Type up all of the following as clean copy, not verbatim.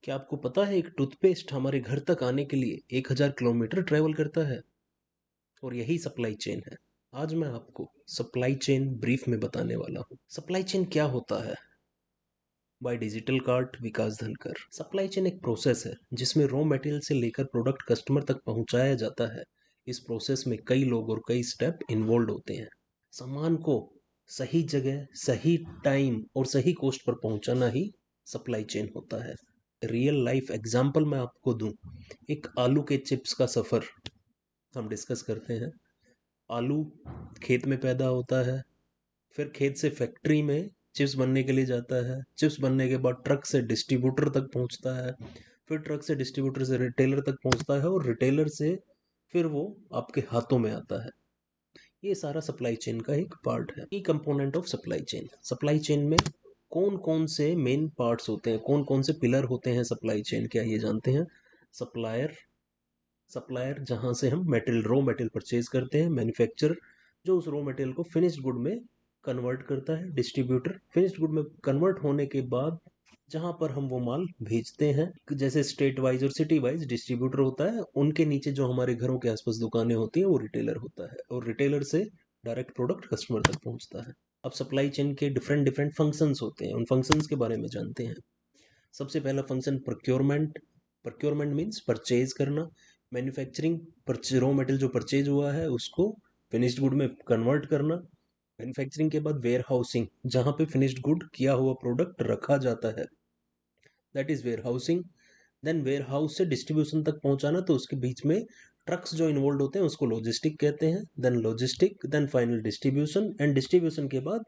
क्या आपको पता है एक टूथपेस्ट हमारे घर तक आने के लिए 1000 किलोमीटर ट्रैवल करता है? और यही सप्लाई चेन है। आज मैं आपको सप्लाई चेन ब्रीफ में बताने वाला हूँ। सप्लाई चेन क्या होता है? बाय डिजिटल कार्ट विकास धनकर। सप्लाई चेन एक प्रोसेस है जिसमें रॉ मटेरियल से लेकर प्रोडक्ट कस्टमर तक पहुंचाया जाता है। इस प्रोसेस में कई लोग और कई स्टेप इन्वॉल्व होते हैं। सामान को सही जगह, सही टाइम और सही कॉस्ट पर पहुंचाना ही सप्लाई चेन होता है। रियल लाइफ एग्जांपल मैं आपको दूं, एक आलू के चिप्स का सफ़र हम डिस्कस करते हैं। आलू खेत में पैदा होता है, फिर खेत से फैक्ट्री में चिप्स बनने के लिए जाता है। चिप्स बनने के बाद ट्रक से डिस्ट्रीब्यूटर तक पहुंचता है, फिर ट्रक से डिस्ट्रीब्यूटर से रिटेलर तक पहुंचता है और रिटेलर से फिर वो आपके हाथों में आता है। ये सारा सप्लाई चेन का एक पार्ट है। की component of supply chain. Supply chain में कौन कौन से मेन पार्ट्स होते हैं, कौन कौन से पिलर होते हैं सप्लाई चेन के, आइए जानते हैं। सप्लायर, सप्लायर जहां से हम मेटेरियल, रॉ मटेरियल परचेज करते हैं। मैन्युफैक्चरर जो उस रॉ मटेरियल को फिनिश्ड गुड में कन्वर्ट करता है। डिस्ट्रीब्यूटर फिनिश्ड गुड में कन्वर्ट होने के बाद जहां पर हम वो माल भेजते हैं, जैसे स्टेट वाइज और सिटी वाइज डिस्ट्रीब्यूटर होता है, उनके नीचे जो हमारे घरों के आसपास दुकानें होती हैं वो रिटेलर होता है, और रिटेलर से डायरेक्ट प्रोडक्ट कस्टमर तक पहुंचता है। अब सप्लाई चेन के डिफरेंट डिफरेंट फंक्शंस होते हैं, उन फंक्शंस के बारे में जानते हैं। सबसे पहला function procurement. Procurement means purchase करना। मैन्युफैक्चरिंग, रॉ मटेरियल जो परचेज हुआ है उसको फिनिश्ड गुड में कन्वर्ट करना। मैन्युफैक्चरिंग के बाद वेयर हाउसिंग, जहां पे फिनिश्ड गुड किया हुआ प्रोडक्ट रखा जाता है, that is warehousing. Then warehouse से डिस्ट्रीब्यूशन तक पहुंचाना, तो उसके बीच में ट्रक्स जो इन्वॉल्व होते हैं उसको लॉजिस्टिक कहते हैं। Then logistic, then final distribution, and distribution के बाद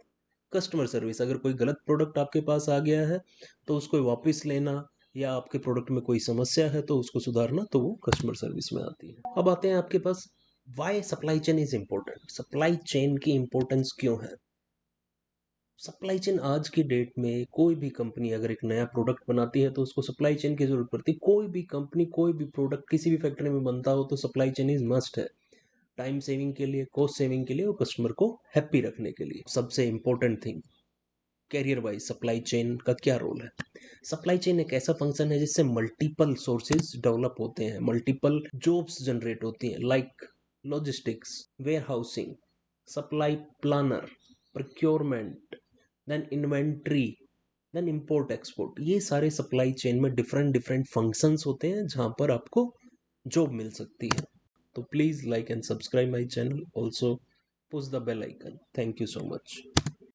कस्टमर सर्विस। अगर कोई गलत प्रोडक्ट आपके पास आ गया है तो उसको वापस लेना, या आपके प्रोडक्ट में कोई समस्या है तो उसको सुधारना, तो वो कस्टमर सर्विस में आती है। अब आते हैं आपके पास, why supply chain is important. Supply chain की इंपॉर्टेंस क्यों है? सप्लाई चेन आज की डेट में कोई भी कंपनी अगर एक नया प्रोडक्ट बनाती है तो उसको सप्लाई चेन की जरूरत पड़ती है। कोई भी कंपनी, कोई भी प्रोडक्ट किसी भी फैक्ट्री में बनता हो तो सप्लाई चेन इज मस्ट है। टाइम सेविंग के लिए, कॉस्ट सेविंग के लिए और कस्टमर को हैप्पी रखने के लिए। सबसे important thing, career wise supply chain का क्या रोल है? सप्लाई चेन एक ऐसा फंक्शन है जिससे मल्टीपल सोर्सेज डेवलप होते हैं, मल्टीपल जॉब्स जनरेट होती हैं, like logistics, warehousing, supply planner, procurement, then inventory, then import export. ये सारे सप्लाई चेन में डिफरेंट डिफरेंट फंक्शंस होते हैं जहां पर आपको जॉब मिल सकती है। तो please like and subscribe my channel, also push the bell icon. Thank you so much.